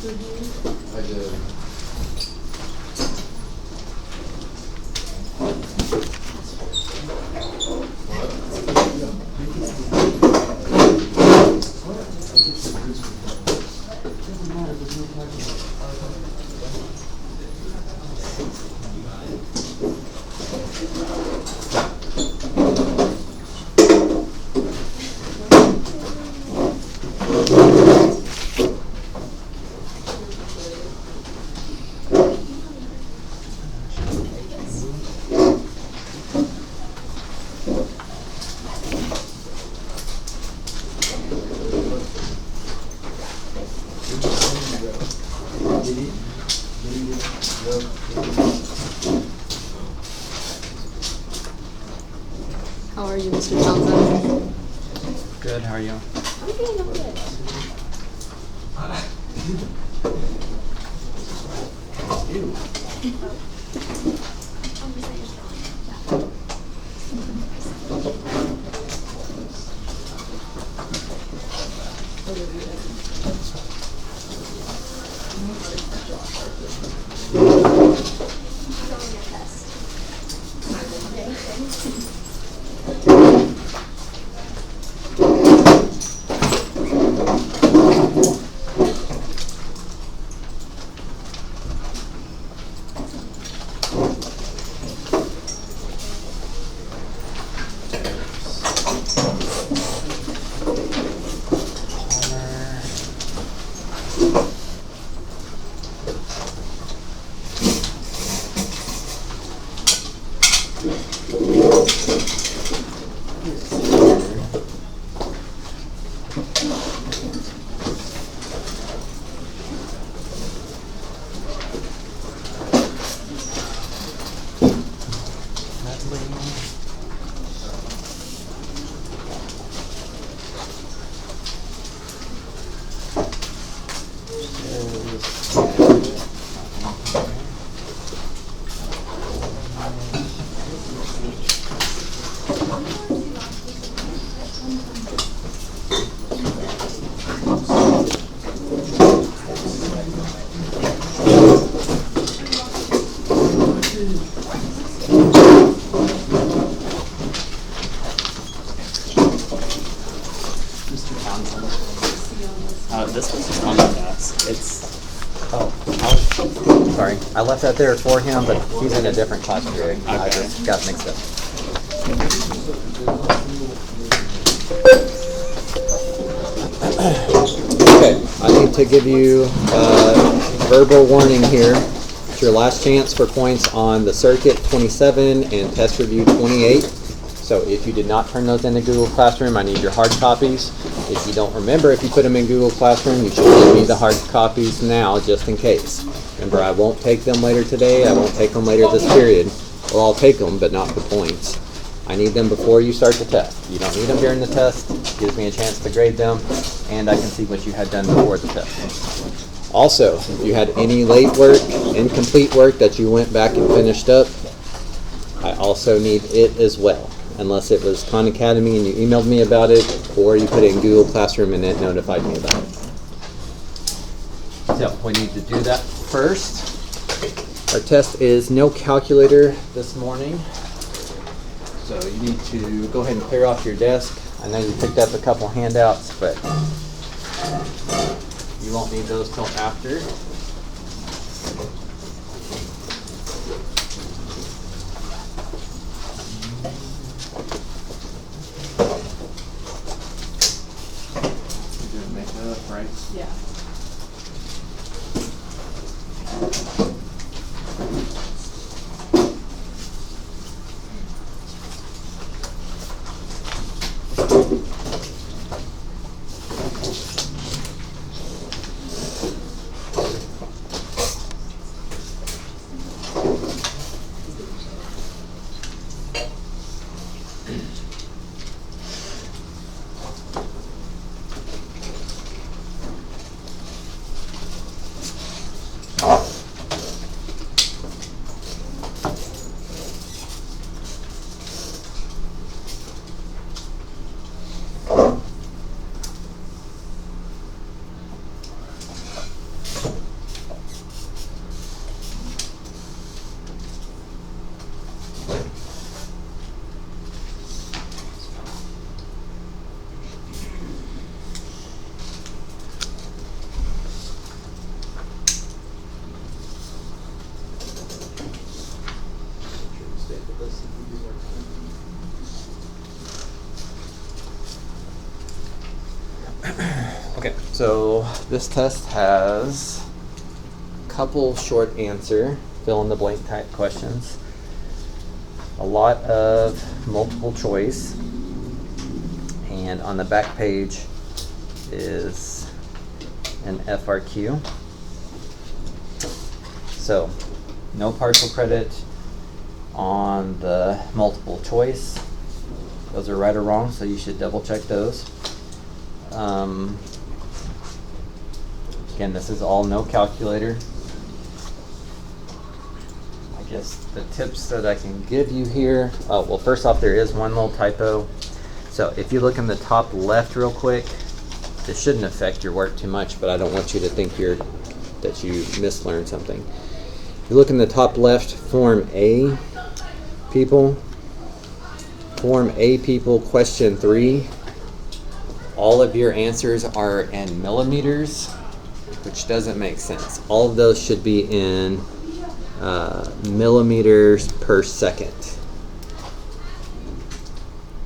review? I did. How are you, Mr. Townsend? Good, how are you? I'm good. Mr. Townsend. This was on the desk. Sorry, I left that there for him, but he's in a different class period. I Okay. just got mixed up. Okay, I need to give you verbal warning here. It's your last chance for points on the circuit 27 and test review 28. So if you did not turn those into Google Classroom, I need your hard copies. If you don't remember if you put them in Google Classroom, you should give me the hard copies now just in case. Remember, I won't take them later today. I won't take them later this period. Well, I'll take them, but not the points. I need them before you start the test. You don't need them during the test. It gives me a chance to grade them, and I can see what you had done before the test. Also, if you had any late work, incomplete work that you went back and finished up, I also need it as well. Unless it was Khan Academy and you emailed me about it, or you put it in Google Classroom and it notified me about it. So we need to do that first. Our test is no calculator this morning. So you need to go ahead and clear off your desk. I know you picked up a couple handouts, but you won't need those till after. You didn't make that up, right? Yeah. Okay, so this test has a couple short answer, fill in the blank type questions, a lot of multiple choice, and on the back page is an FRQ. So, no partial credit on the multiple choice. Those are right or wrong, so you should double check those. Again, this is all no calculator. I guess the tips that I can give you here, well, first off, there is one little typo. So if you look in the top left real quick, this shouldn't affect your work too much, but I don't want you to think that you mislearned something. If you look in the top left, Form A, people, question 3, all of your answers are in millimeters, which doesn't make sense. All of those should be in millimeters per second.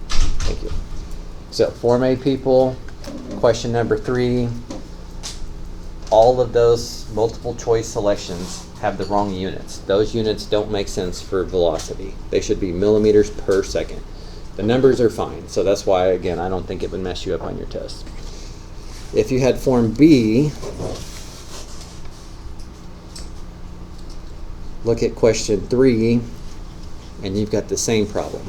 Thank you. So, Form A, people, question number 3, all of those multiple choice selections have the wrong units. Those units don't make sense for velocity. They should be millimeters per second. The numbers are fine, so that's why, again, I don't think it would mess you up on your test. If you had Form B, look at question 3, and you've got the same problem.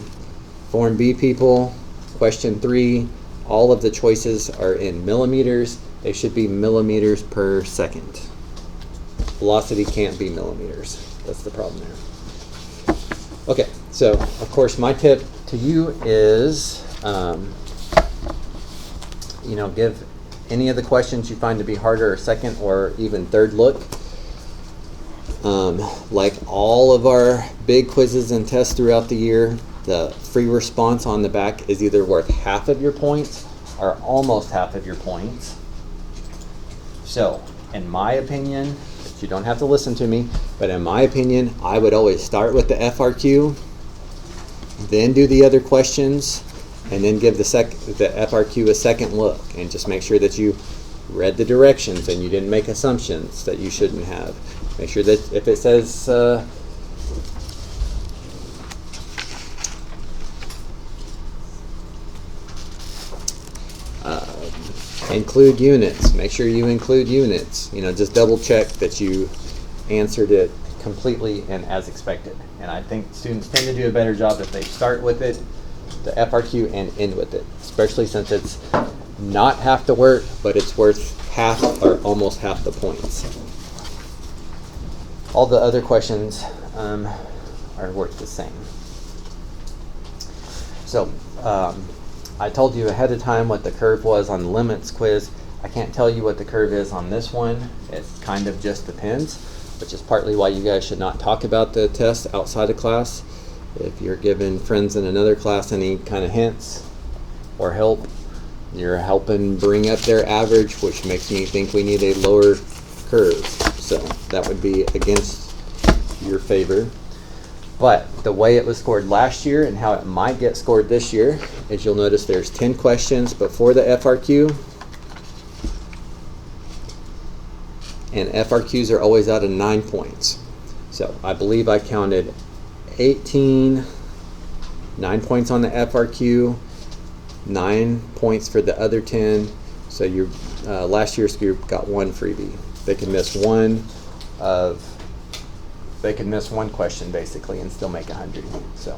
Form B, people, question 3, all of the choices are in millimeters. They should be millimeters per second. Velocity can't be millimeters. That's the problem there. Okay, so of course my tip to you is, give any of the questions you find to be harder a second or even third look. Like all of our big quizzes and tests throughout the year, the free response on the back is either worth half of your points or almost half of your points. So, in my opinion, you don't have to listen to me, but in my opinion, I would always start with the FRQ, then do the other questions, and then give the FRQ a second look, and just make sure that you read the directions and you didn't make assumptions that you shouldn't have. Make sure that if it says include units, make sure you include units. Just double check that you answered it completely and as expected. And I think students tend to do a better job if they start with it, the FRQ, and end with it, especially since it's not half the work, but it's worth half or almost half the points. All the other questions are worth the same. So, I told you ahead of time what the curve was on the limits quiz. I can't tell you what the curve is on this one. It kind of just depends, which is partly why you guys should not talk about the test outside of class. If you're giving friends in another class any kind of hints or help, you're helping bring up their average, which makes me think we need a lower curve. So that would be against your favor. But the way it was scored last year and how it might get scored this year is you'll notice there's 10 questions before the FRQ. And FRQs are always out of 9 points. So I believe I counted 9 points on the FRQ, 9 points for the other 10. So your last year's group got 1 freebie. They can miss one question basically and still make 100. So.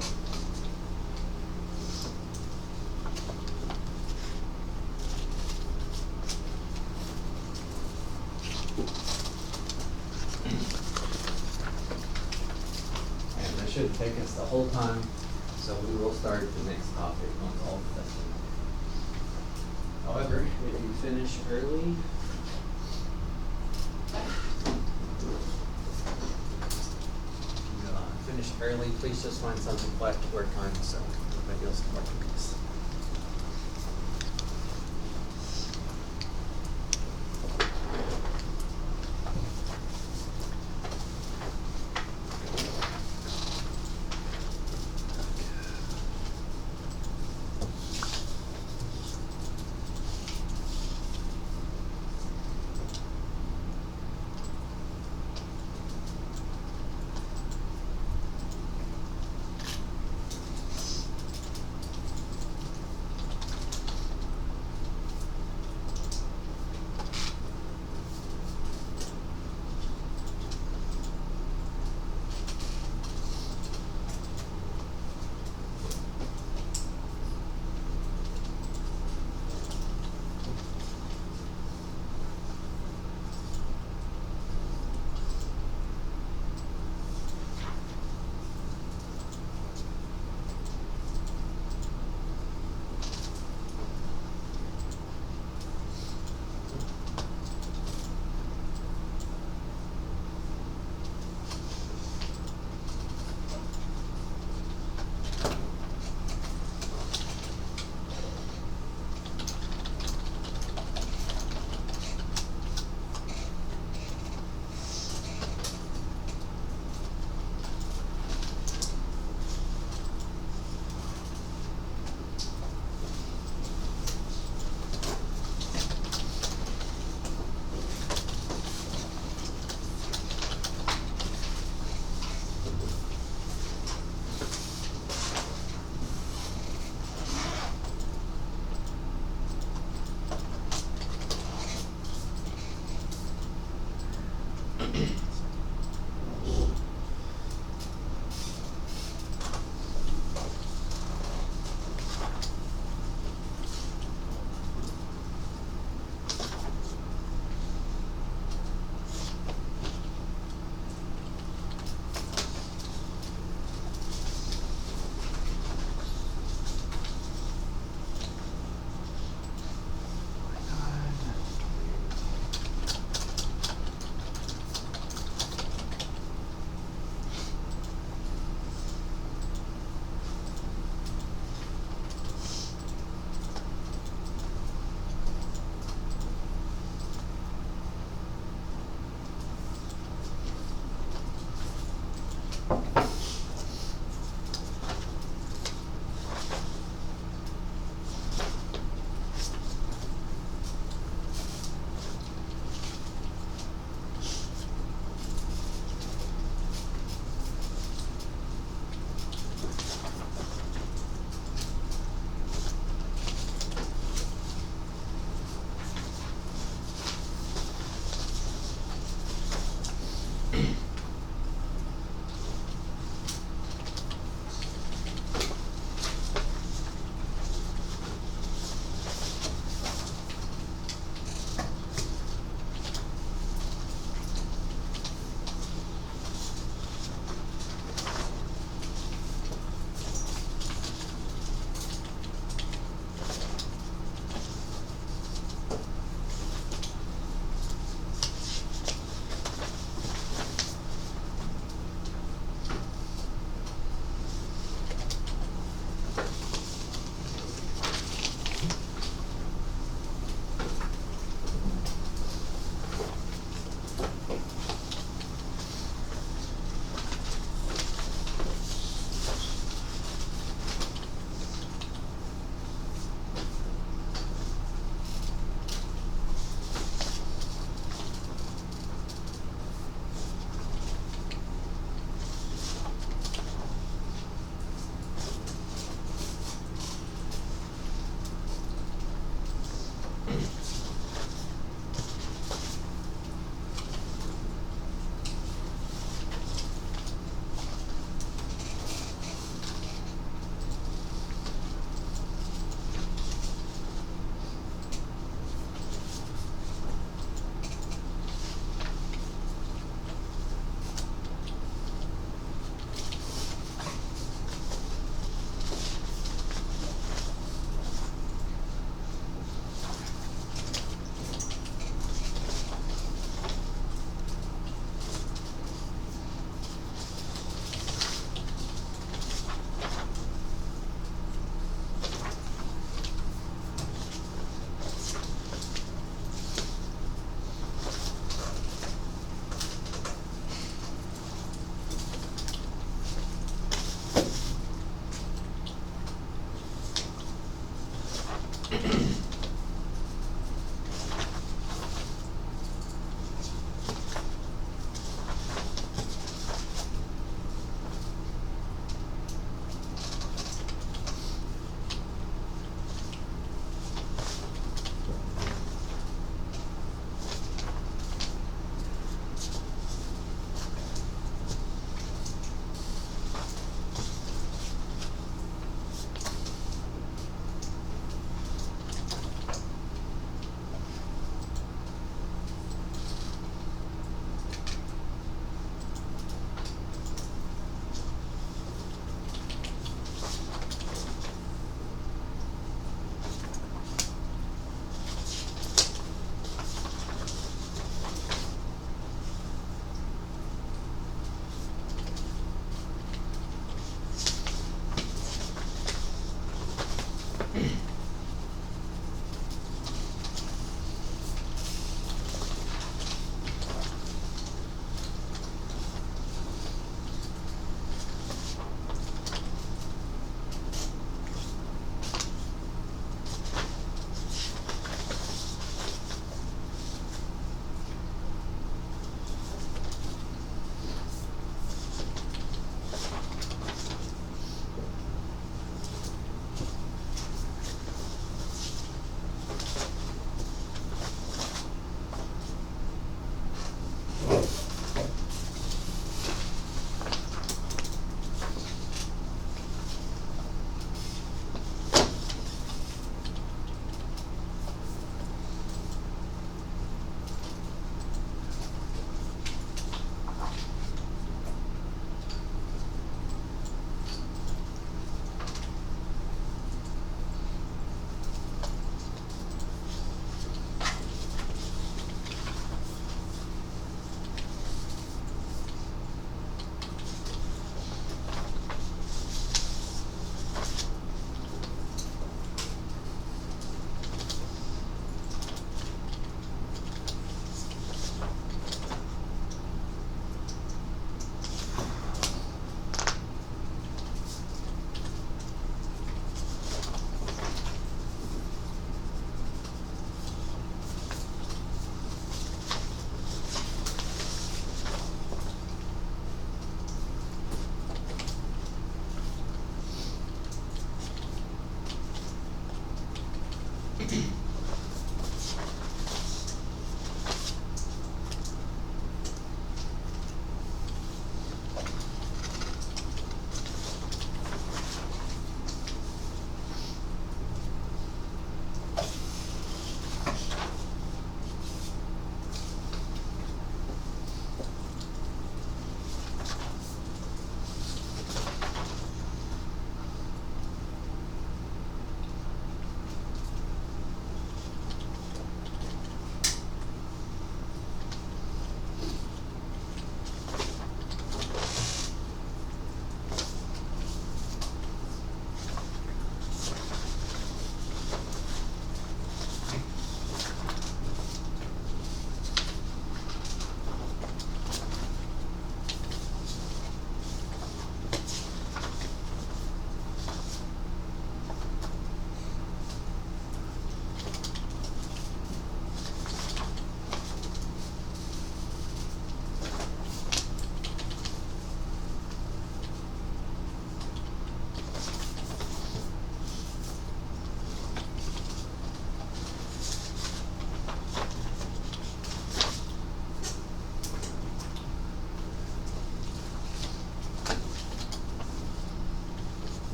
And that should take us the whole time. So we will start the next topic once all the tests are done. However, if you finish early, please just find something flat to work on so everybody else can work on this.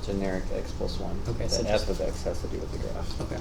generic x plus 1. Okay, so The just- f of x has to do with the graph. Okay.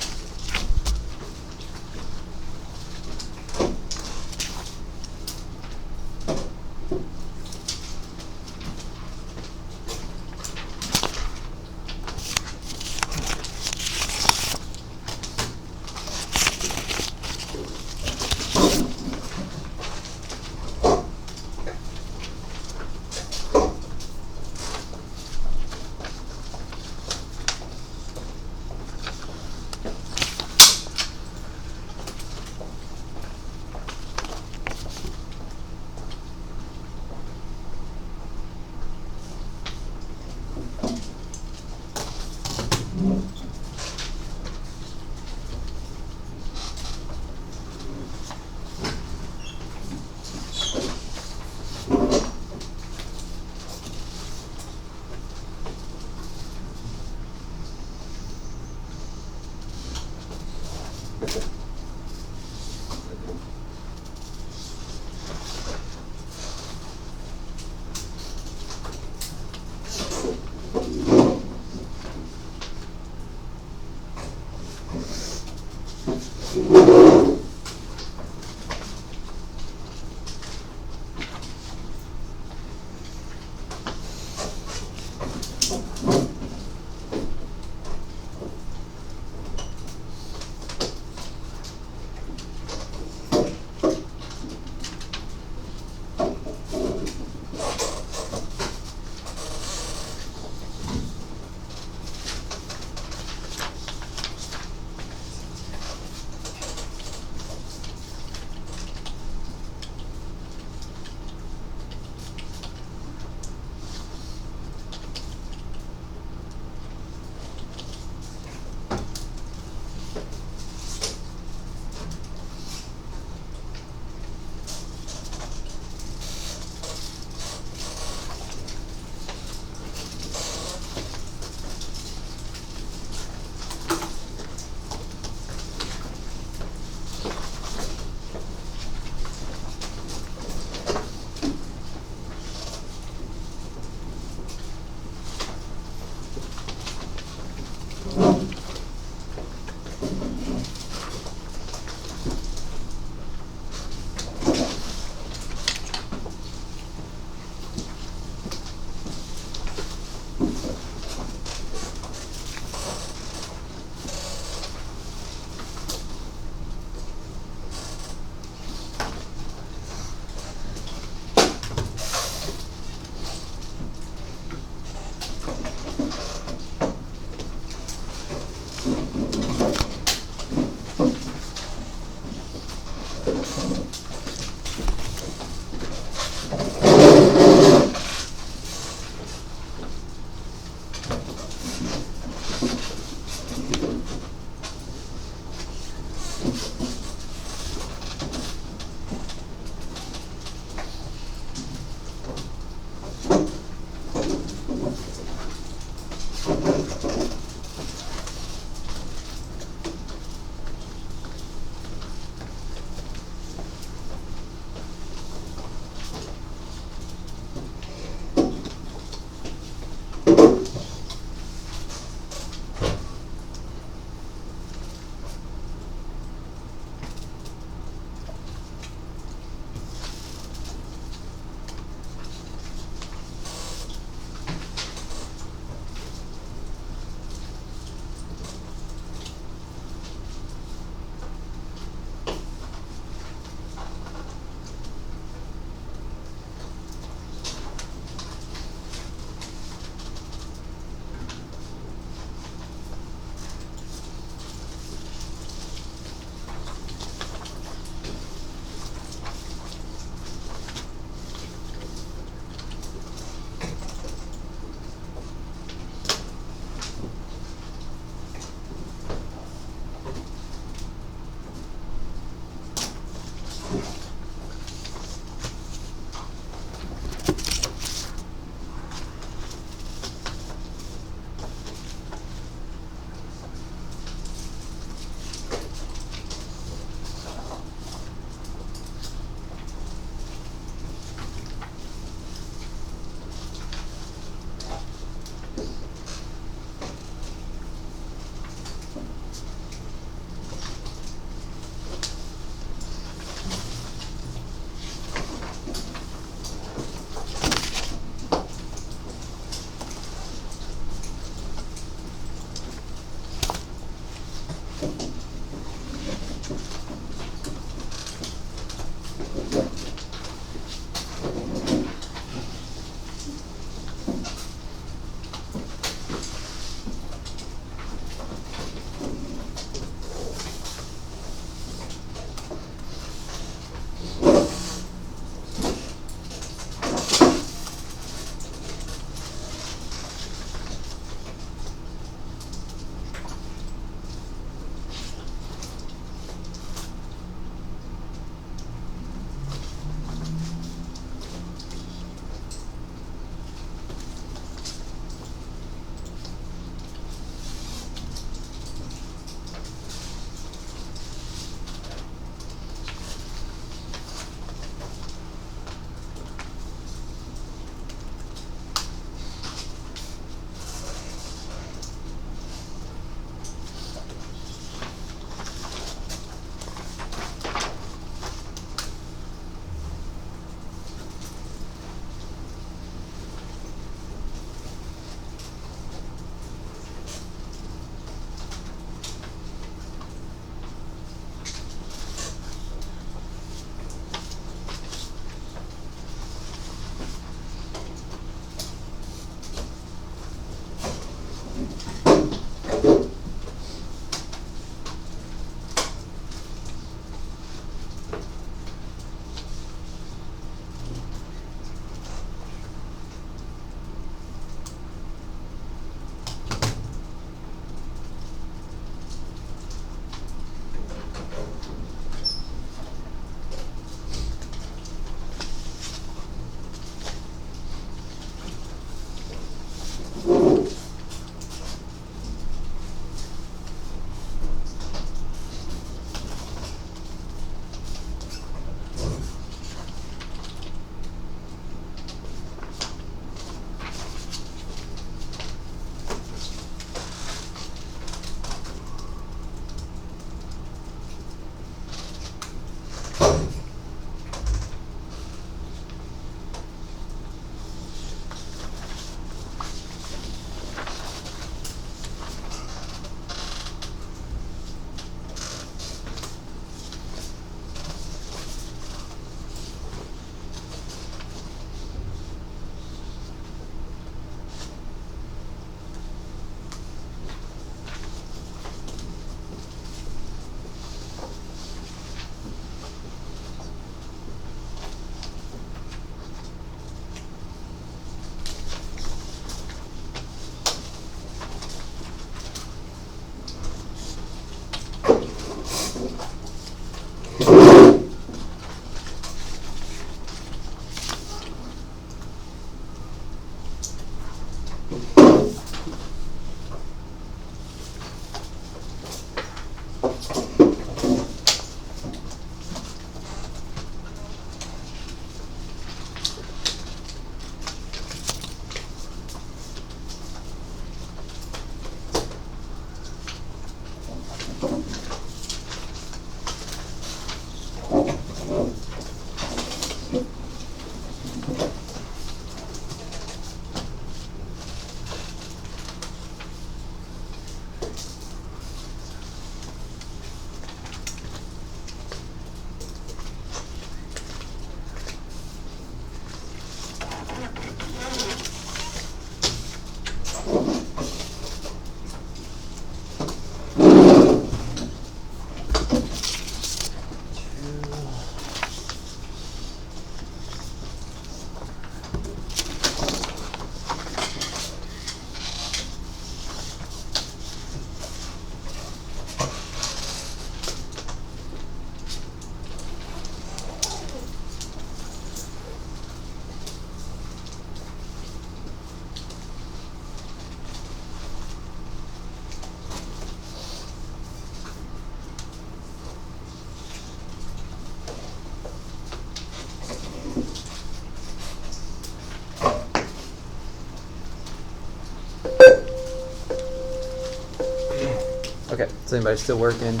Okay, is anybody still working?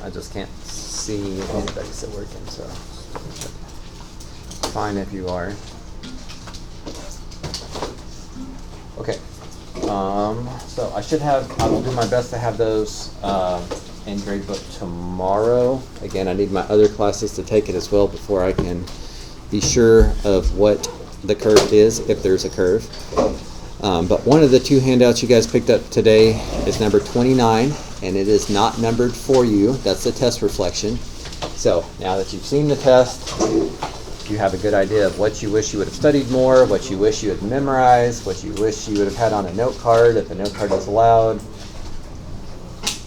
I just can't see if anybody's still working, so fine if you are. Okay, so I will do my best to have those in gradebook tomorrow. Again, I need my other classes to take it as well before I can be sure of what the curve is, if there's a curve. But one of the two handouts you guys picked up today is number 29, and it is not numbered for you. That's the test reflection. So now that you've seen the test, you have a good idea of what you wish you would have studied more, what you wish you had memorized, what you wish you would have had on a note card if the note card was allowed.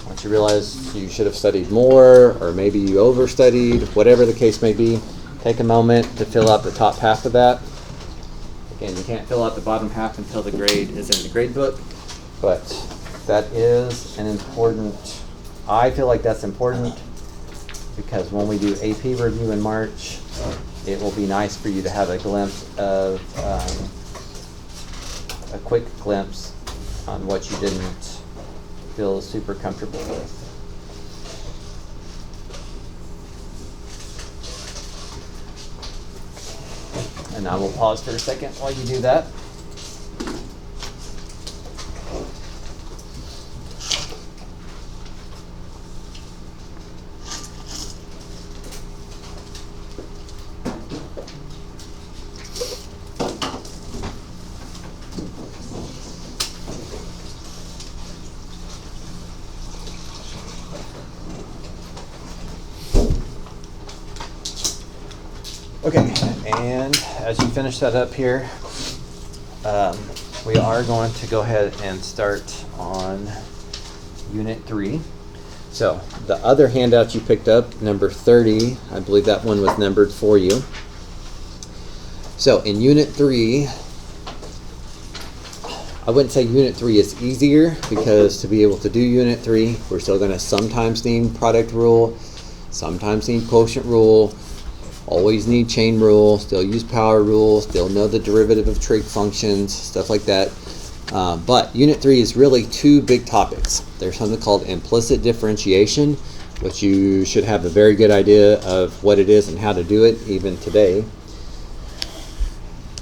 Once you realize you should have studied more, or maybe you overstudied, whatever the case may be, take a moment to fill out the top half of that. Again, you can't fill out the bottom half until the grade is in the grade book, but that is an important, I feel like that's important, because when we do AP review in March, it will be nice for you to have a glimpse of, a quick glimpse on what you didn't feel super comfortable with. And I will pause for a second while you do that. Okay, and as you finish that up here, we are going to go ahead and start on Unit 3. So the other handout you picked up, number 30, I believe that one was numbered for you. So in Unit 3, I wouldn't say Unit 3 is easier, because to be able to do Unit 3, we're still going to sometimes need product rule, sometimes need quotient rule, always need chain rule, still use power rule, still know the derivative of trig functions, stuff like that. But Unit 3 is really two big topics. There's something called implicit differentiation, which you should have a very good idea of what it is and how to do it even today.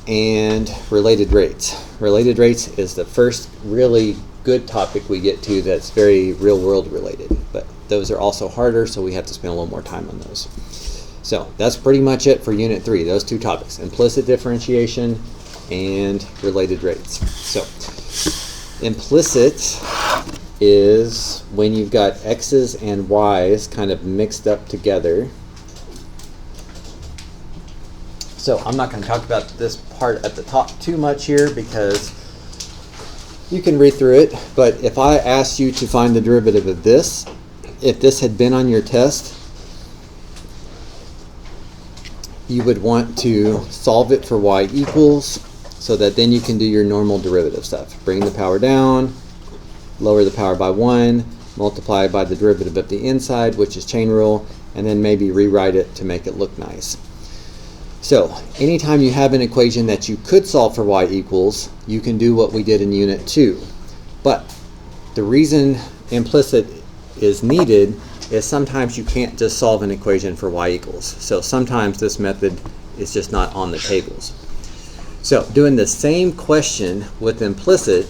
And related rates. Related rates is the first really good topic we get to that's very real world related. But those are also harder, so we have to spend a little more time on those. So that's pretty much it for Unit 3, those two topics, implicit differentiation and related rates. So implicit is when you've got x's and y's kind of mixed up together. So I'm not going to talk about this part at the top too much here, because you can read through it, but if I asked you to find the derivative of this, if this had been on your test, you would want to solve it for y equals, so that then you can do your normal derivative stuff. Bring the power down, lower the power by 1, multiply by the derivative of the inside, which is chain rule, and then maybe rewrite it to make it look nice. So anytime you have an equation that you could solve for y equals, you can do what we did in Unit 2. But the reason implicit is needed is sometimes you can't just solve an equation for y equals. So sometimes this method is just not on the tables. So doing the same question with implicit,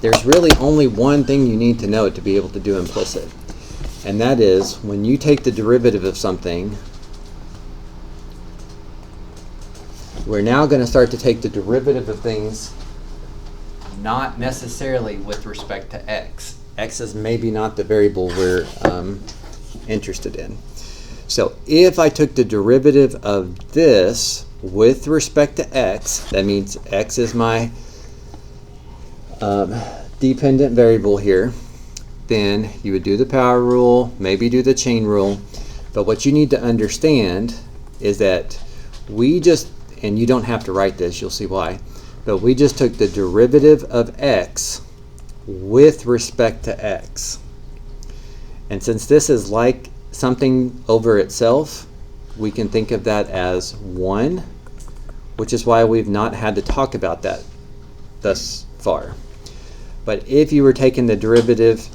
there's really only one thing you need to know to be able to do implicit. And that is, when you take the derivative of something, we're now going to start to take the derivative of things not necessarily with respect to x. X is maybe not the variable we're interested in. So if I took the derivative of this with respect to x, that means x is my dependent variable here, then you would do the power rule, maybe do the chain rule. But what you need to understand is that we just, and you don't have to write this, you'll see why, but we just took the derivative of x with respect to x. And since this is like something over itself, we can think of that as 1, which is why we've not had to talk about that thus far. But if you were taking the derivative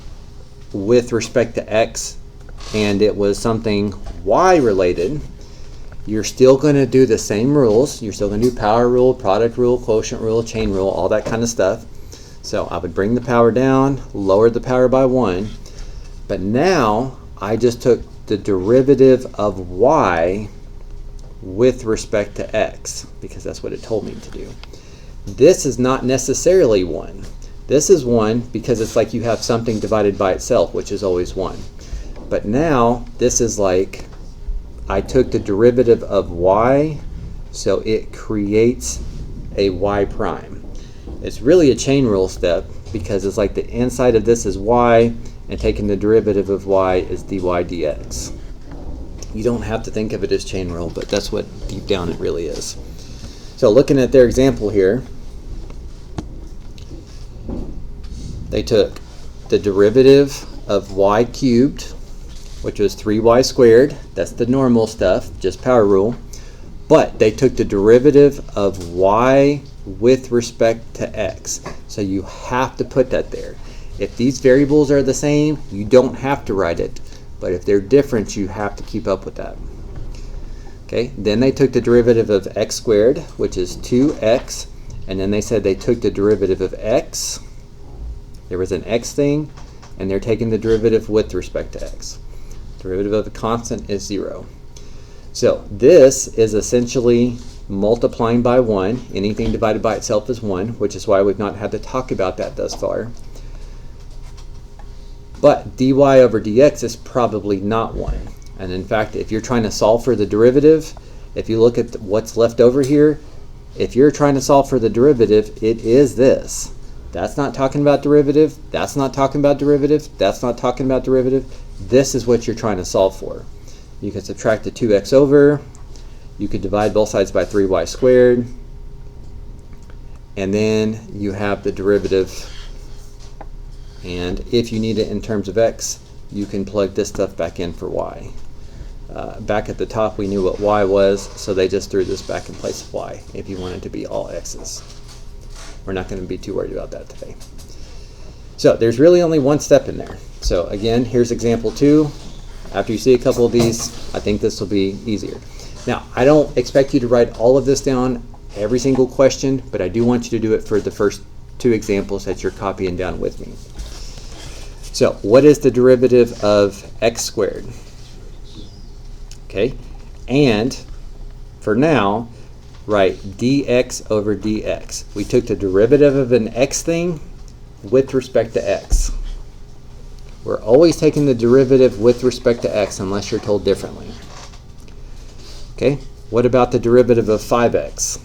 with respect to x and it was something y related, you're still going to do the same rules. You're still going to do power rule, product rule, quotient rule, chain rule, all that kind of stuff. So I would bring the power down, lower the power by 1, but now I just took the derivative of y with respect to x, because that's what it told me to do. This is not necessarily 1. This is 1 because it's like you have something divided by itself, which is always 1. But now this is like I took the derivative of y, so it creates a y prime. It's really a chain rule step because it's like the inside of this is y, and taking the derivative of y is dy dx. You don't have to think of it as chain rule, but that's what deep down it really is. So looking at their example here, they took the derivative of y cubed, which was 3y squared. That's the normal stuff, just power rule. But they took the derivative of y with respect to x. So you have to put that there. If these variables are the same, you don't have to write it. But if they're different, you have to keep up with that. Okay, then they took the derivative of x squared, which is 2x, and then they said they took the derivative of x. There was an x thing, and they're taking the derivative with respect to x. Derivative of a constant is 0. So this is essentially multiplying by 1. Anything divided by itself is 1, which is why we've not had to talk about that thus far. But dy over dx is probably not 1. And in fact, if you're trying to solve for the derivative, if you look at what's left over here, if you're trying to solve for the derivative, it is this. That's not talking about derivative. That's not talking about derivative. That's not talking about derivative. This is what you're trying to solve for. You can subtract the 2x over. You could divide both sides by 3y squared. And then you have the derivative. And if you need it in terms of x, you can plug this stuff back in for y. Back at the top, we knew what y was, so they just threw this back in place of y if you want it to be all x's. We're not going to be too worried about that today. So there's really only one step in there. So again, here's example 2. After you see a couple of these, I think this will be easier. Now, I don't expect you to write all of this down, every single question, but I do want you to do it for the first 2 examples that you're copying down with me. So what is the derivative of x squared? Okay, and for now, write dx over dx. We took the derivative of an x thing with respect to x. We're always taking the derivative with respect to x unless you're told differently. Okay, what about the derivative of 5x?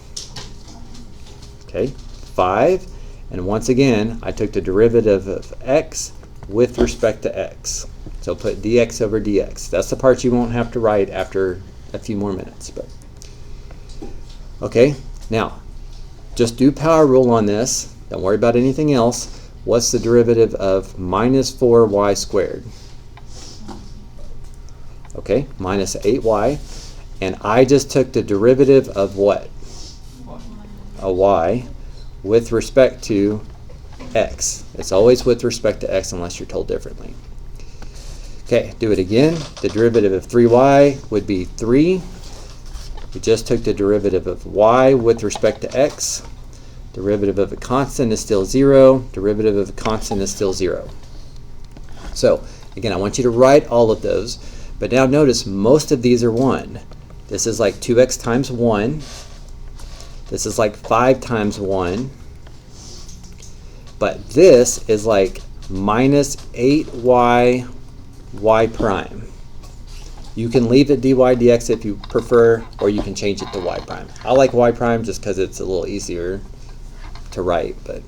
Okay, 5, and once again, I took the derivative of x with respect to x. So put dx over dx. That's the part you won't have to write after a few more minutes. But okay, now just do power rule on this. Don't worry about anything else. What's the derivative of minus 4y squared? Okay, minus 8y. And I just took the derivative of what? A y with respect to x. It's always with respect to x unless you're told differently. Okay, do it again. The derivative of 3y would be 3. We just took the derivative of y with respect to x. Derivative of a constant is still 0. Derivative of a constant is still 0. So, again, I want you to write all of those. But now notice most of these are 1. This is like 2x times 1. This is like 5 times 1. But this is like minus 8y y prime. You can leave it dy dx if you prefer, or you can change it to y prime. I like y prime just because it's a little easier to write. But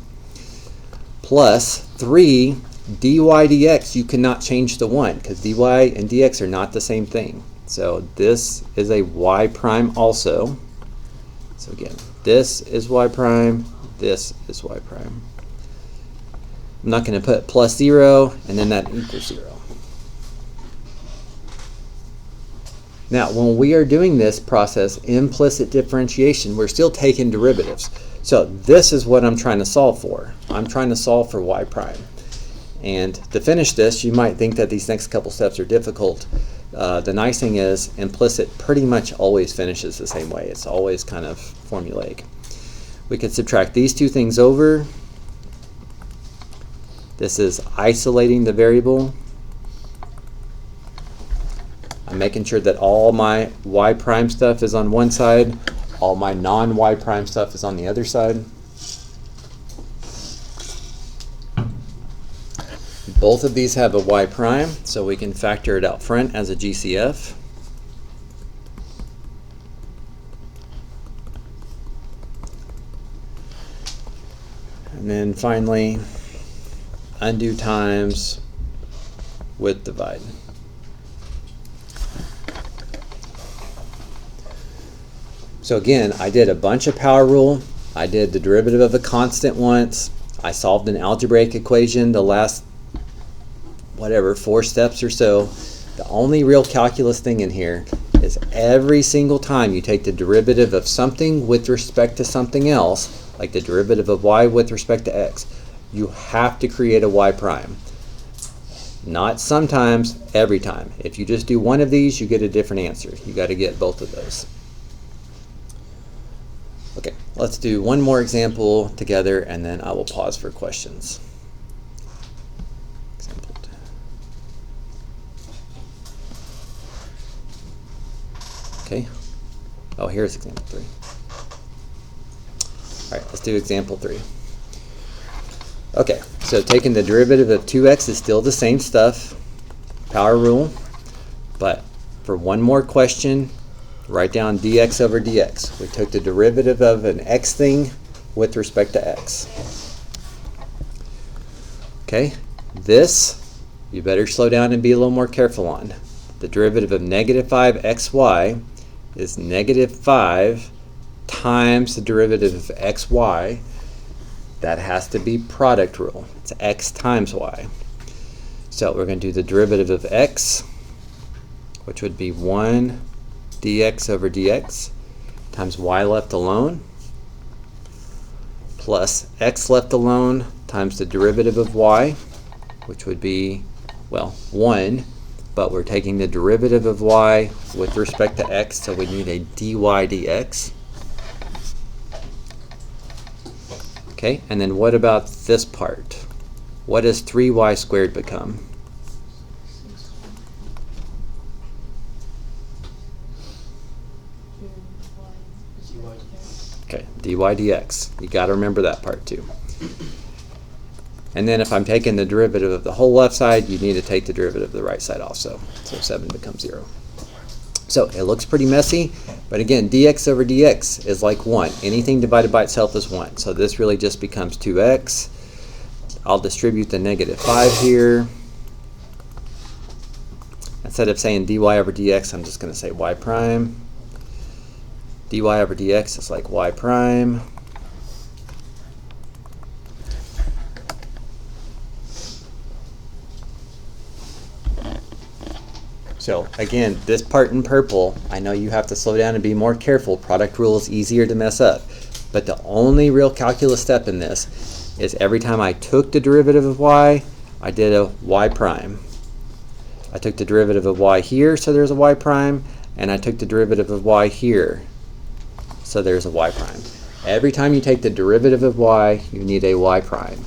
plus 3 dy dx, you cannot change to 1 because dy and dx are not the same thing. So this is a y prime also. So again, this is y prime, this is y prime. I'm not going to put plus 0 and then that equals 0. Now, when we are doing this process, implicit differentiation, we're still taking derivatives. So this is what I'm trying to solve for. I'm trying to solve for y prime. And to finish this, you might think that these next couple steps are difficult. The nice thing is implicit pretty much always finishes the same way. It's always kind of formulaic. We could subtract these two things over. This is isolating the variable. I'm making sure that all my y prime stuff is on one side, all my non-y prime stuff is on the other side. Both of these have a y prime, so we can factor it out front as a GCF. And then finally, undo times with divide. So again, I did a bunch of power rule. I did the derivative of a constant once. I solved an algebraic equation the last, whatever, 4 steps or so. The only real calculus thing in here is every single time you take the derivative of something with respect to something else, like the derivative of y with respect to x, you have to create a y prime. Not sometimes, every time. If you just do one of these, you get a different answer. You got to get both of those. Okay, let's do one more example together and then I will pause for questions. Example 2. Okay. Oh, here's example 3. All right, let's do example 3. Okay, so taking the derivative of 2x is still the same stuff, power rule, but for one more question, write down dx over dx. We took the derivative of an x thing with respect to x. Okay, this, you better slow down and be a little more careful on. The derivative of negative 5xy is negative 5 times the derivative of xy. That has to be product rule. It's x times y. So we're going to do the derivative of x, which would be 1 dx over dx times y left alone plus x left alone times the derivative of y, which would be, well, 1, but we're taking the derivative of y with respect to x, so we need a dy dx. Okay, and then what about this part? What does 3y squared become? Okay, dy dx. You got to remember that part too. And then if I'm taking the derivative of the whole left side, you need to take the derivative of the right side also. So 7 becomes 0. So it looks pretty messy, but again, dx over dx is like 1. Anything divided by itself is 1. So this really just becomes 2x. I'll distribute the negative 5 here. Instead of saying dy over dx, I'm just going to say y prime. dy over dx is like y prime. So again, this part in purple, I know you have to slow down and be more careful. Product rule is easier to mess up. But the only real calculus step in this is every time I took the derivative of y, I did a y prime. I took the derivative of y here, so there's a y prime, and I took the derivative of y here, so there's a y prime. Every time you take the derivative of y, you need a y prime,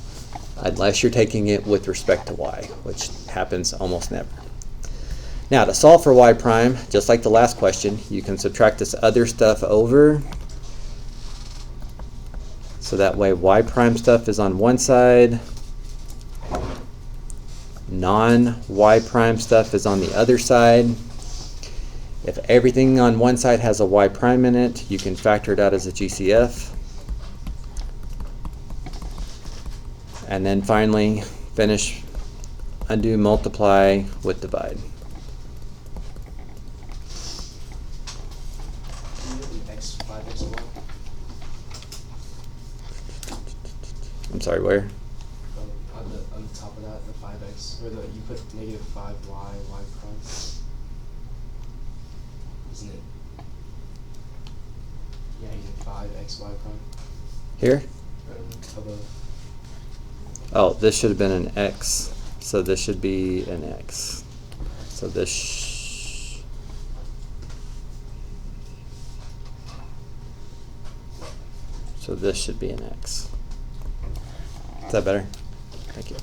unless you're taking it with respect to y, which happens almost never. Now to solve for y prime, just like the last question, you can subtract this other stuff over, so that way y prime stuff is on one side, non-y prime stuff is on the other side. If everything on one side has a y prime in it, you can factor it out as a GCF. And then finally, finish, undo, multiply with divide. I'm sorry, where? On the top of that, the 5x, or you put negative 5y, y prime. Isn't it? Yeah, negative 5x, y prime. Here? Right above. Oh, this should have been an x. So this should be an x. So this should be an x. Is that better? Thank you.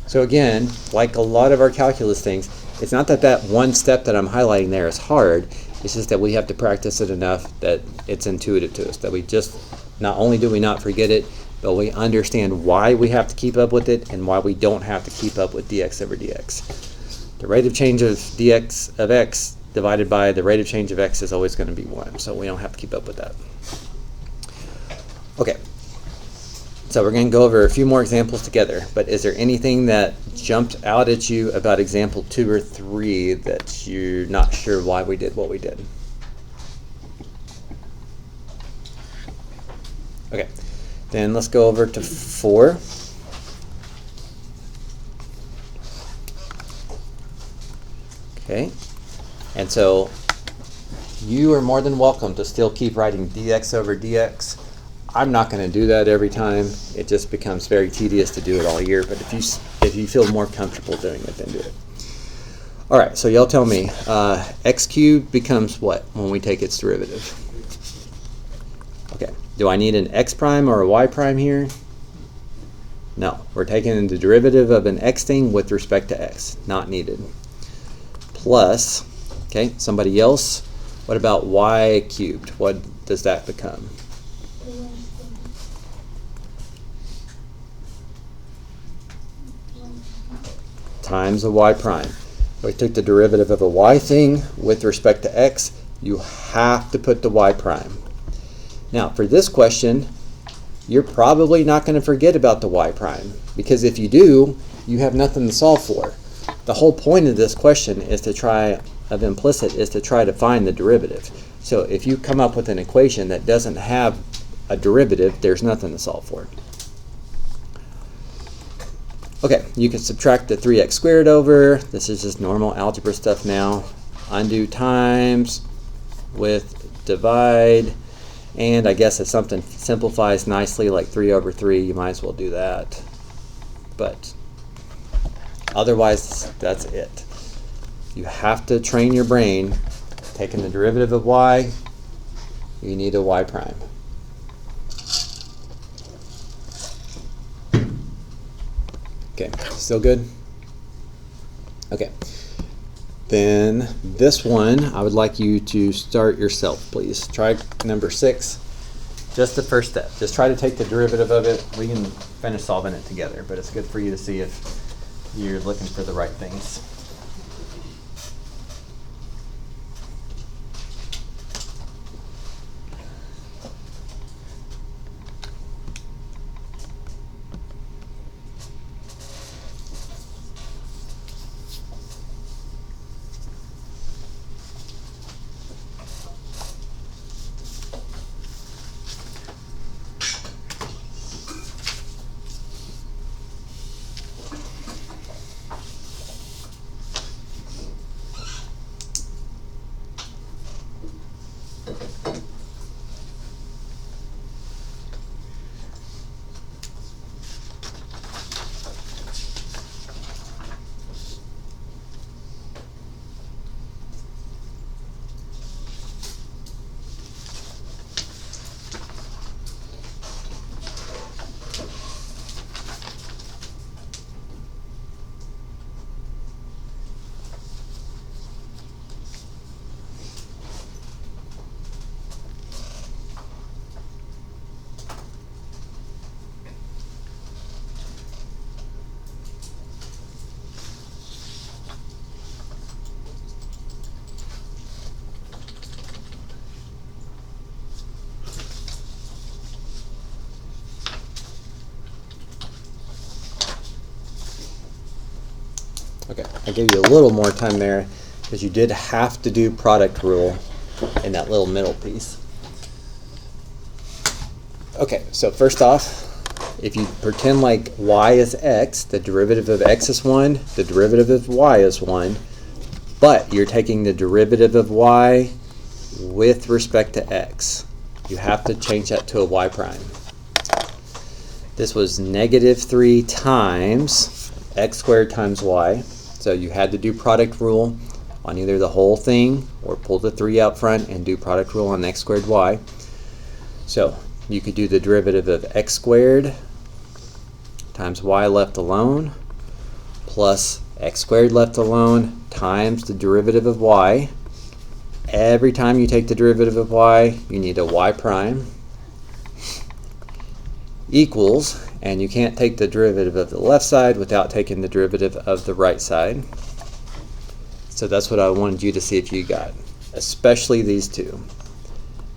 So again, like a lot of our calculus things, it's not that that one step that I'm highlighting there is hard. It's just that we have to practice it enough that it's intuitive to us, that we just, not only do we not forget it, but we understand why we have to keep up with it and why we don't have to keep up with dx over dx. The rate of change of dx of x divided by the rate of change of x is always going to be 1, so we don't have to keep up with that. Okay, so we're going to go over a few more examples together, but is there anything that jumped out at you about example 2 or 3 that you're not sure why we did what we did? Okay, then let's go over to 4. Okay, and so you are more than welcome to still keep writing dx over dx. I'm not going to do that every time. It just becomes very tedious to do it all year, but if you feel more comfortable doing it, then do it. All right, so y'all tell me, x cubed becomes what when we take its derivative? Okay, do I need an x prime or a y prime here? No, we're taking the derivative of an x thing with respect to x, not needed. Plus, okay, somebody else, what about y cubed? What does that become? Times a y prime. We took the derivative of a y thing with respect to x. You have to put the y prime. Now, for this question, you're probably not going to forget about the y prime, because if you do, you have nothing to solve for. The whole point of this question is to try to find the derivative. So if you come up with an equation that doesn't have a derivative, there's nothing to solve for. Okay, you can subtract the 3x squared over. This is just normal algebra stuff now. Undo times with divide. And I guess if something simplifies nicely like 3 over 3, you might as well do that. But otherwise, that's it. You have to train your brain. Taking the derivative of y, you need a y prime. Okay, still good? Okay. Then this one, I would like you to start yourself, please. Try number 6. Just the first step. Just try to take the derivative of it. We can finish solving it together, but it's good for you to see if you're looking for the right things. Okay, I gave you a little more time there because you did have to do product rule in that little middle piece. Okay, so first off, if you pretend like y is x, the derivative of x is 1, the derivative of y is 1, but you're taking the derivative of y with respect to x. You have to change that to a y prime. This was -3 times x squared times y. So you had to do product rule on either the whole thing or pull the 3 out front and do product rule on x squared y. So you could do the derivative of x squared times y left alone plus x squared left alone times the derivative of y. Every time you take the derivative of y, you need a y prime equals, and you can't take the derivative of the left side without taking the derivative of the right side. So that's what I wanted you to see if you got, especially these two.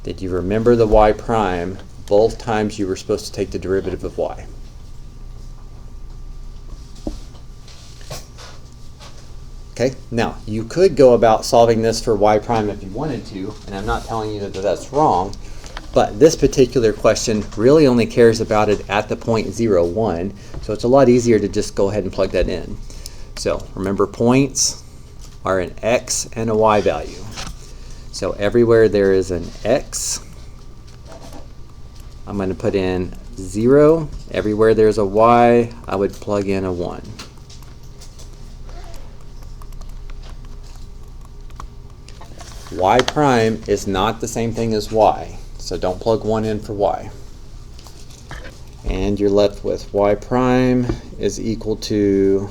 Did you remember the y prime both times you were supposed to take the derivative of y? Okay, now you could go about solving this for y prime if you wanted to, and I'm not telling you that that's wrong, but this particular question really only cares about it at the point 0, 1, so it's a lot easier to just go ahead and plug that in. So remember, points are an x and a y value. So everywhere there is an x, I'm going to put in 0. Everywhere there's a y, I would plug in a 1. Y prime is not the same thing as y, so don't plug 1 in for y. And you're left with y prime is equal to,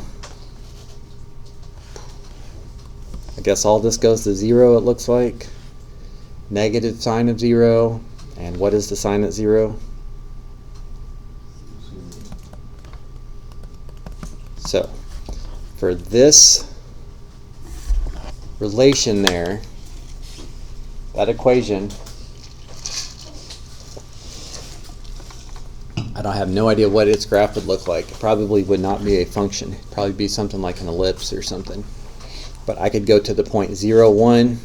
I guess all this goes to 0, it looks like. Negative sign of 0, and what is the sign at 0? So for this relation there, that equation, I have no idea what its graph would look like. It probably would not be a function. It'd probably be something like an ellipse or something. But I could go to the point 0, 1,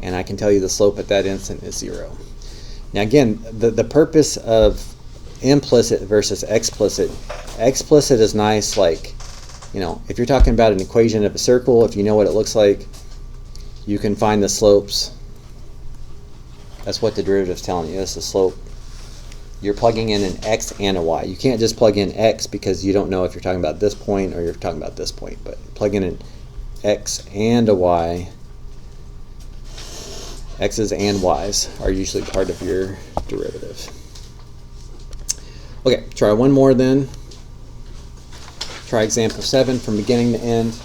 and I can tell you the slope at that instant is 0. Now again, the purpose of implicit versus explicit is nice, like, you know, if you're talking about an equation of a circle, if you know what it looks like, you can find the slopes. That's what the derivative is telling you. That's the slope. You're plugging in an x and a y. You can't just plug in x because you don't know if you're talking about this point or you're talking about this point. But plug in an x and a y. X's and y's are usually part of your derivative. Okay, try one more then. Try example 7 from beginning to end,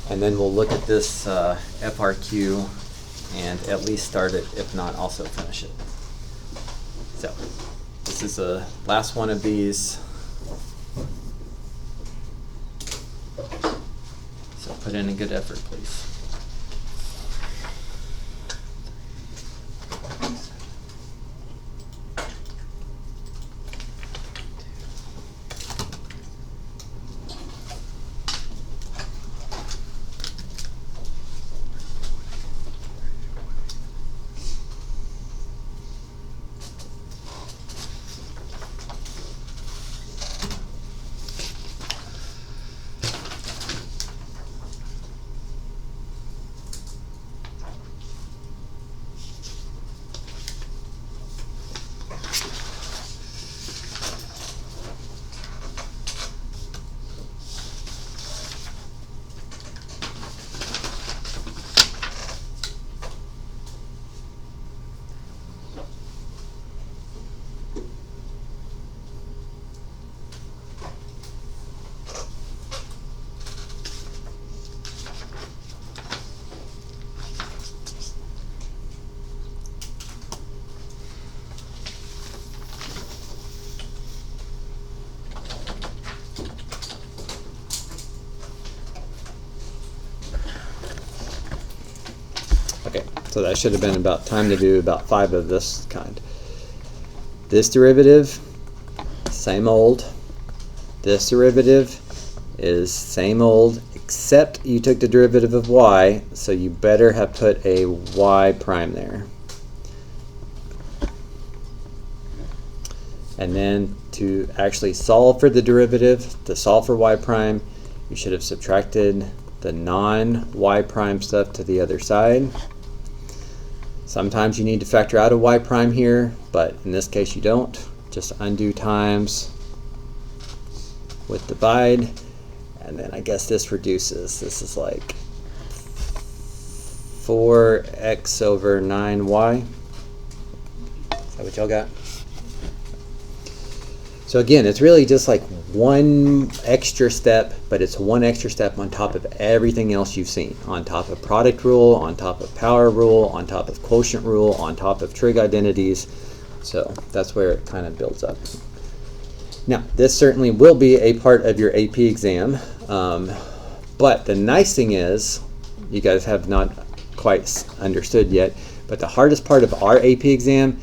and then we'll look at this FRQ and at least start it, if not also finish it. So this is the last one of these. So put in a good effort, please. Okay, so that should have been about time to do about 5 of this kind. This derivative, same old. This derivative is same old, except you took the derivative of y, so you better have put a y prime there. And then to actually solve for the derivative, to solve for y prime, you should have subtracted the non-y prime stuff to the other side. Sometimes you need to factor out a y prime here, but in this case you don't. Just undo times with divide. And then I guess this reduces. This is like 4x over 9y. Is that what y'all got? So again, it's really just like one extra step, but it's one extra step on top of everything else you've seen. On top of product rule, on top of power rule, on top of quotient rule, on top of trig identities. So that's where it kind of builds up. Now, this certainly will be a part of your AP exam, but the nice thing is, you guys have not quite understood yet, but the hardest part of our AP exam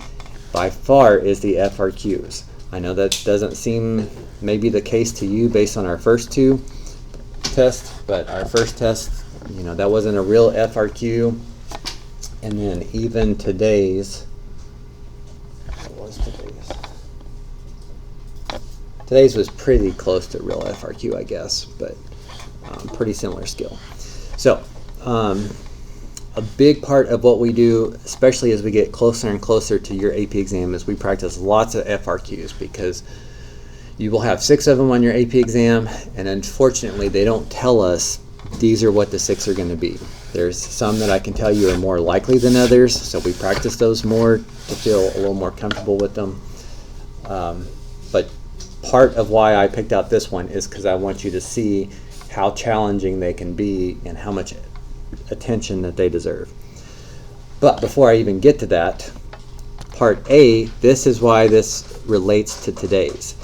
by far is the FRQs. I know that doesn't seem maybe the case to you based on our first two tests, but our first test, you know, that wasn't a real FRQ. And then even today's, what was today's? Today's was pretty close to real FRQ, I guess, but pretty similar skill. So, a big part of what we do, especially as we get closer and closer to your AP exam, is we practice lots of FRQs, because you will have 6 of them on your AP exam, and unfortunately they don't tell us these are what the 6 are going to be. There's some that I can tell you are more likely than others, so we practice those more to feel a little more comfortable with them. But part of why I picked out this one is because I want you to see how challenging they can be and how much attention that they deserve. But before I even get to that, part A, this is why this relates to today's.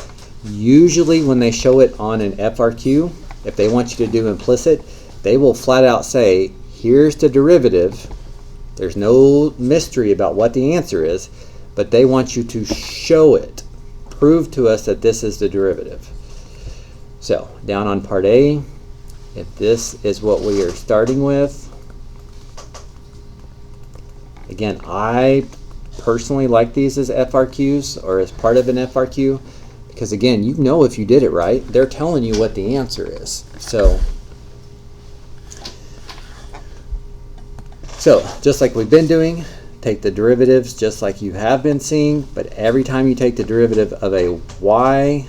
Usually when they show it on an FRQ, if they want you to do implicit, they will flat out say, here's the derivative. There's no mystery about what the answer is, but they want you to show it. Prove to us that this is the derivative. So down on part A, if this is what we are starting with, again, I personally like these as FRQs or as part of an FRQ, because again, you know if you did it right, they're telling you what the answer is. So just like we've been doing, take the derivatives just like you have been seeing, but every time you take the derivative of a y,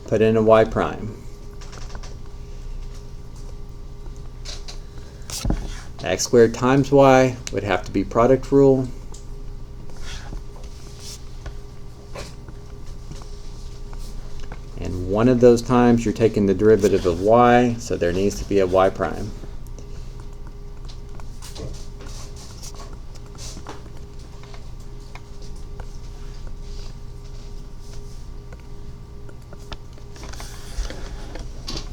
put in a y prime. X squared times y would have to be product rule. And one of those times you're taking the derivative of y, so there needs to be a y prime.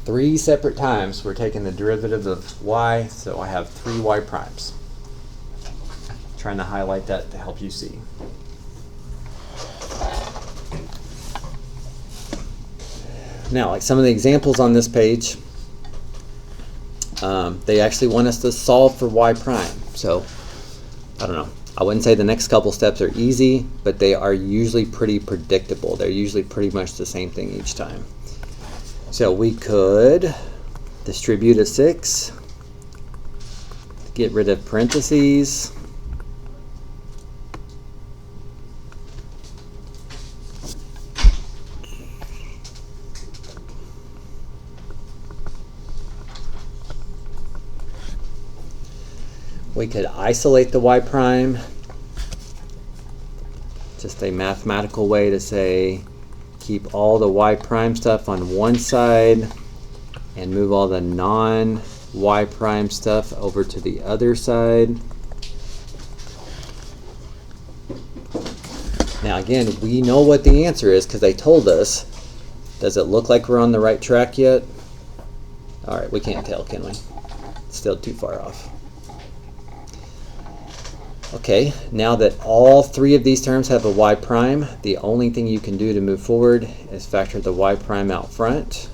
Three separate times we're taking the derivative of y, so I have 3 y primes. Trying to highlight that to help you see. Now, like some of the examples on this page, they actually want us to solve for y prime. So, I don't know. I wouldn't say the next couple steps are easy, but they are usually pretty predictable. They're usually pretty much the same thing each time. So we could distribute a 6, get rid of parentheses, we could isolate the y prime, just a mathematical way to say keep all the y prime stuff on one side and move all the non-y prime stuff over to the other side. Now again, we know what the answer is because they told us. Does it look like we're on the right track yet? Alright, we can't tell, can we? It's still too far off. Okay, now that all 3 of these terms have a y prime, the only thing you can do to move forward is factor the y prime out front.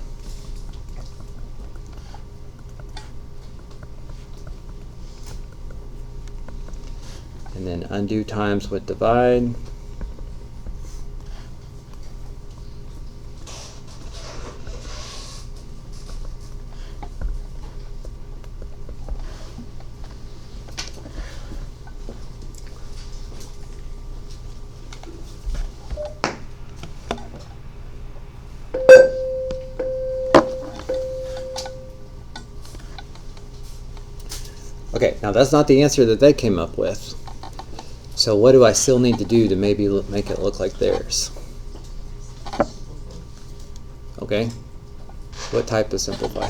And then undo times with divide. Okay, now that's not the answer that they came up with. So what do I still need to do to maybe make it look like theirs? Okay, what type of simplify?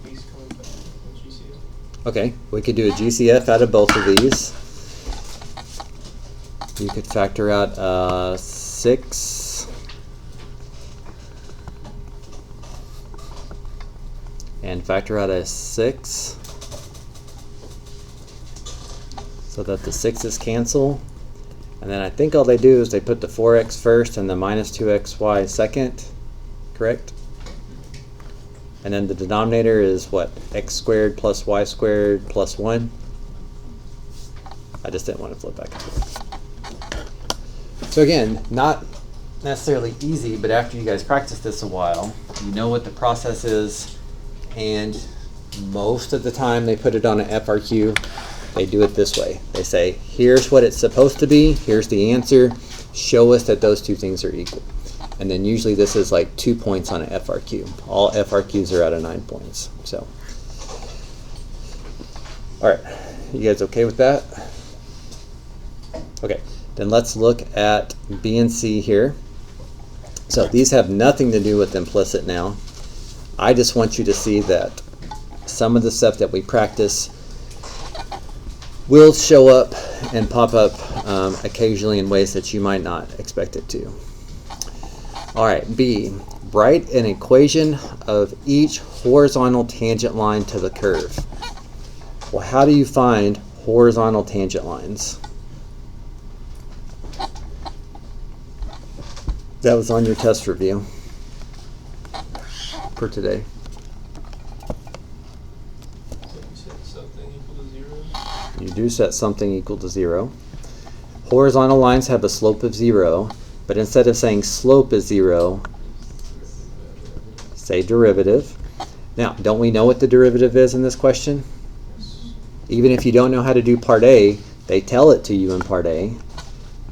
These coming back from GCF. Okay, we could do a GCF out of both of these. You could factor out 6 and factor out a 6 so that the 6's cancel. And then I think all they do is they put the 4x first and the minus 2xy second, correct? And then the denominator is what? X squared plus y squared plus 1? I just didn't want to flip back and forth. So again, not necessarily easy, but after you guys practice this a while, you know what the process is, and most of the time they put it on an FRQ. They do it this way. They say, here's what it's supposed to be, here's the answer, show us that those two things are equal. And then usually this is like 2 points on an FRQ. All FRQs are out of 9 points. So, all right, you guys okay with that? Okay, then let's look at B and C here. So these have nothing to do with implicit now. I just want you to see that some of the stuff that we practice will show up and pop up occasionally in ways that you might not expect it to. All right, B, write an equation of each horizontal tangent line to the curve. Well, how do you find horizontal tangent lines? That was on your test review for today. You do set something equal to 0. Horizontal lines have a slope of 0, but instead of saying slope is 0, say derivative. Now, don't we know what the derivative is in this question? Even if you don't know how to do part A, they tell it to you in part A.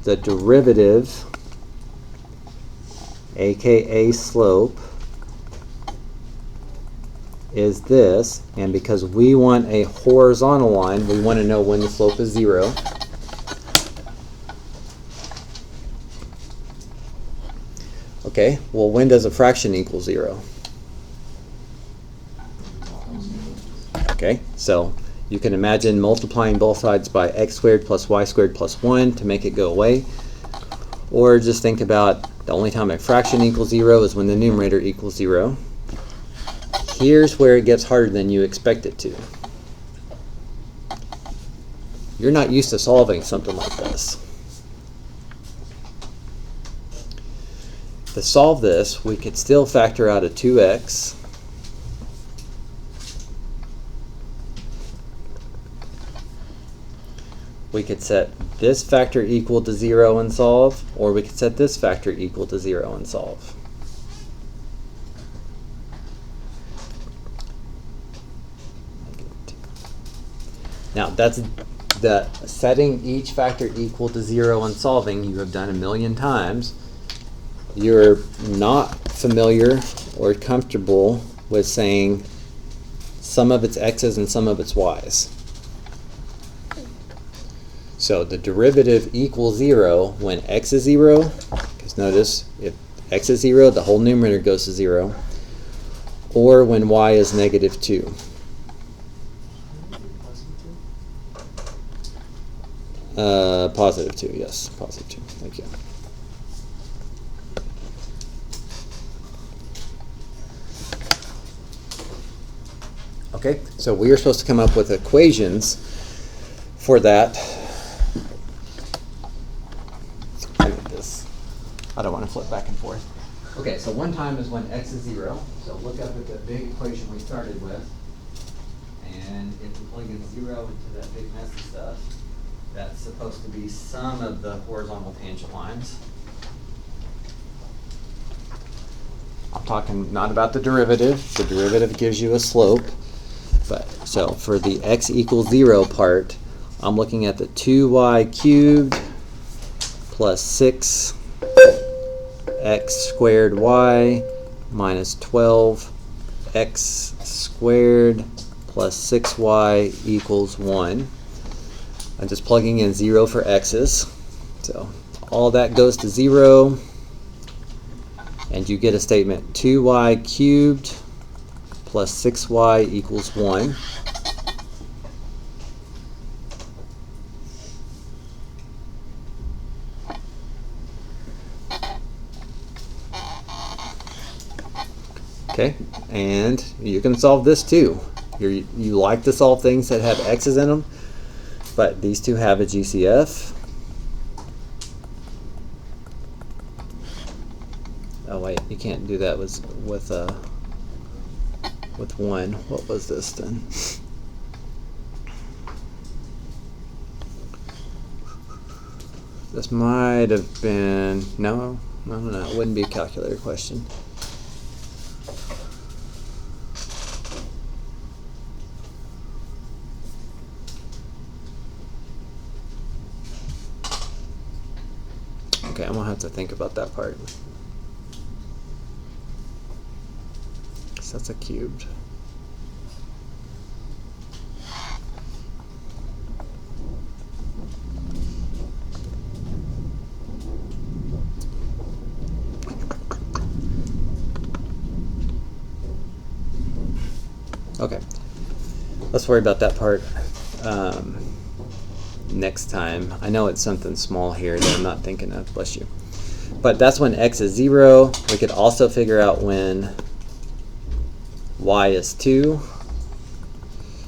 The derivative, aka slope, is this, and because we want a horizontal line, we want to know when the slope is 0. Okay, well, when does a fraction equal 0? Okay, so you can imagine multiplying both sides by x squared plus y squared plus 1 to make it go away. Or just think about the only time a fraction equals 0 is when the numerator equals 0. Here's where it gets harder than you expect it to. You're not used to solving something like this. To solve this, we could still factor out a 2x. We could set this factor equal to 0 and solve, or we could set this factor equal to 0 and solve. Now, that's the setting each factor equal to 0 and solving you have done a million times. You're not familiar or comfortable with saying some of its x's and some of its y's. So the derivative equals 0 when x is 0, because notice if x is 0, the whole numerator goes to 0, or when y is negative 2. Positive 2, yes, positive 2, thank you. Okay, so we are supposed to come up with equations for that. I don't want to flip back and forth. Okay, so one time is when x is 0. So look up at the big equation we started with. And if we plug in 0 into that big messy stuff, that's supposed to be some of the horizontal tangent lines. I'm talking not about the derivative. The derivative gives you a slope. But so for the x equals 0 part, I'm looking at the 2y cubed plus 6 x squared y minus 12 x squared plus 6y equals 1. I'm just plugging in 0 for x's. So all that goes to 0, and you get a statement 2y cubed plus 6y equals 1. Okay, and you can solve this too. You like to solve things that have x's in them, but these two have a GCF. Oh wait, you can't do that with 1. What was this then? This might have been, no, it wouldn't be a calculator question. Okay, I'm gonna have to think about that part. So that's a cubed. Okay, let's worry about that part next time. I know it's something small here that I'm not thinking of, bless you. But that's when x is 0. We could also figure out when y is 2.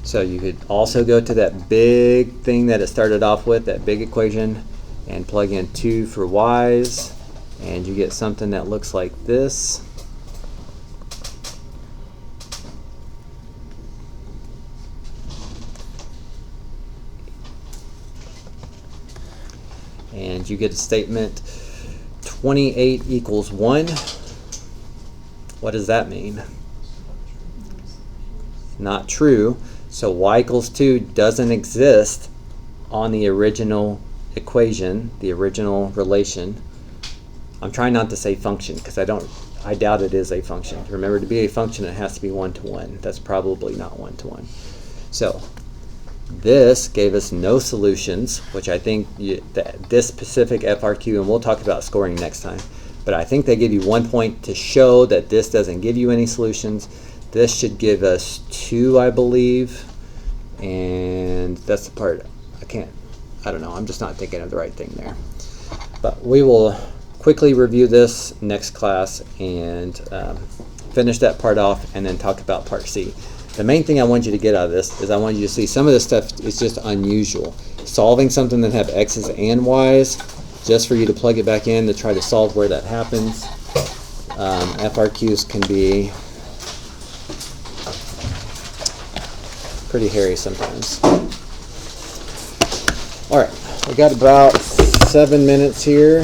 So you could also go to that big thing that it started off with, that big equation, and plug in 2 for y's, and you get something that looks like this. And you get a statement 28 equals 1. What does that mean? Not true. So y equals 2 doesn't exist on the original equation, the original relation. I'm trying not to say function because I doubt it is a function. Remember, to be a function it has to be 1-to-1. That's probably not 1-to-1. So this gave us no solutions, which I think this specific FRQ, and we'll talk about scoring next time, but I think they give you 1 point to show that this doesn't give you any solutions. This should give us 2, I believe, and that's the part I don't know, I'm just not thinking of the right thing there. But we will quickly review this next class and finish that part off and then talk about part C. The main thing I want you to get out of this is I want you to see some of this stuff is just unusual. Solving something that have x's and y's, just for you to plug it back in to try to solve where that happens. FRQs can be pretty hairy sometimes. Alright, we got about 7 minutes here.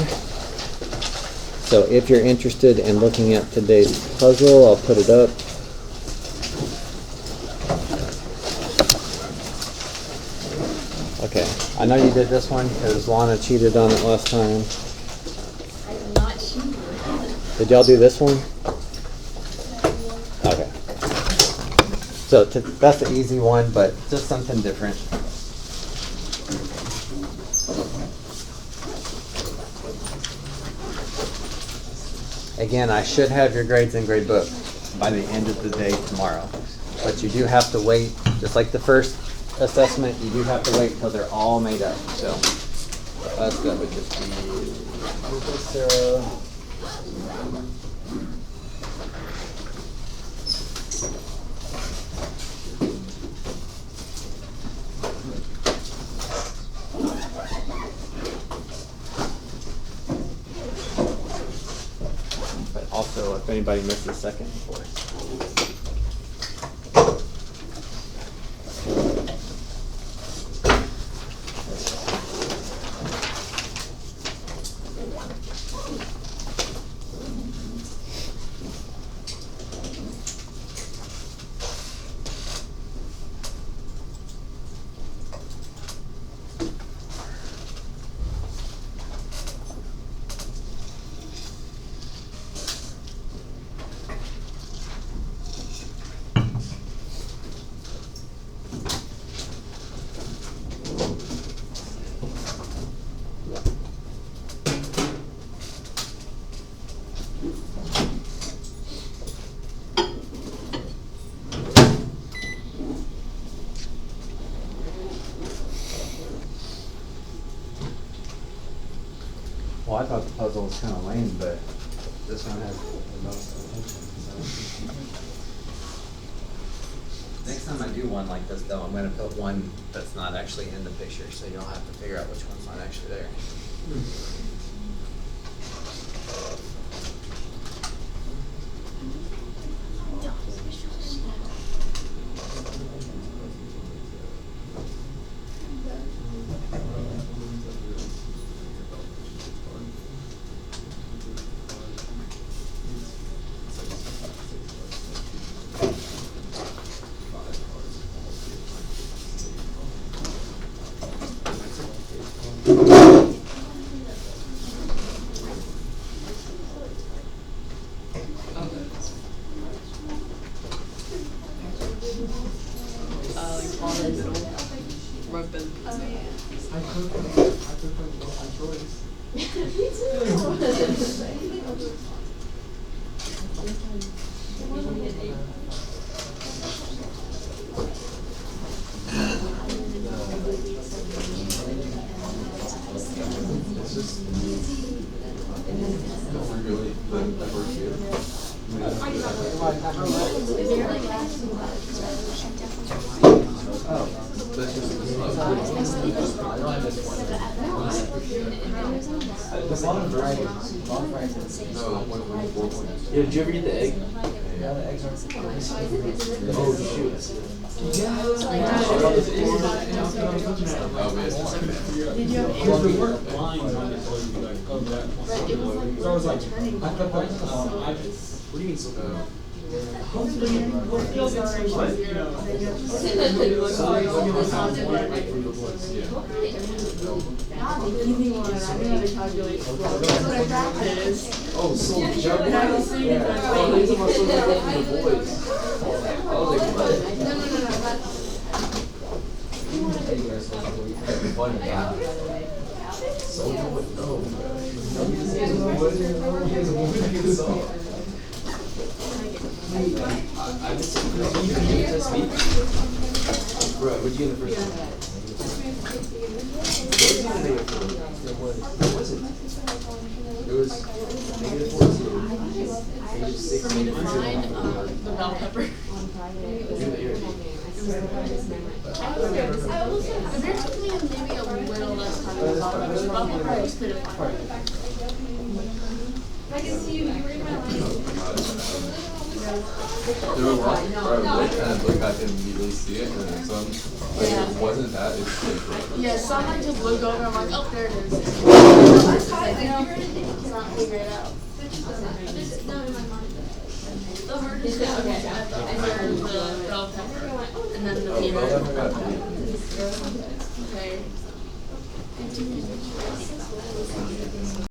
So if you're interested in looking at today's puzzle, I'll put it up. Okay, I know you did this one because Lana cheated on it last time. I am not cheating. Did y'all do this one? Okay. So that's the easy one, but just something different. Again, I should have your grades in grade book by the end of the day tomorrow. But you do have to wait, just like the first assessment, you do have to wait until they're all made up. So us, that would just be Sarah. But also, if anybody missed a second before. Well, I thought the puzzle was kind of lame, but this one has the most attention. So. Next time I do one like this, though, I'm going to put one that's not actually in the picture, so you'll have to figure out which one's not actually there. Like all the little rugby. I took them on choice. Yeah, did you ever get the egg? Yeah, the eggs are. Oh shoot! What do you mean so good? Oh, so juggling? Yeah. Oh, these are my so good from the boys. I was like, I just test me. Bro, what'd you get in the first one? What was it? It was negative 14, negative 6. For me to find the bell pepper. Apparently maybe a little less time than I thought. The bell pepper I just couldn't find. I can see you read my lines. There were lots where I would kind of look back and immediately see it, and then some, like, if it wasn't that, it's like forever. Yeah, some I just look over and I'm like, oh, there it is. I cannot figure it out. Okay, I heard the bell pepper and then the Oh, peanut. well, I forgot. Okay.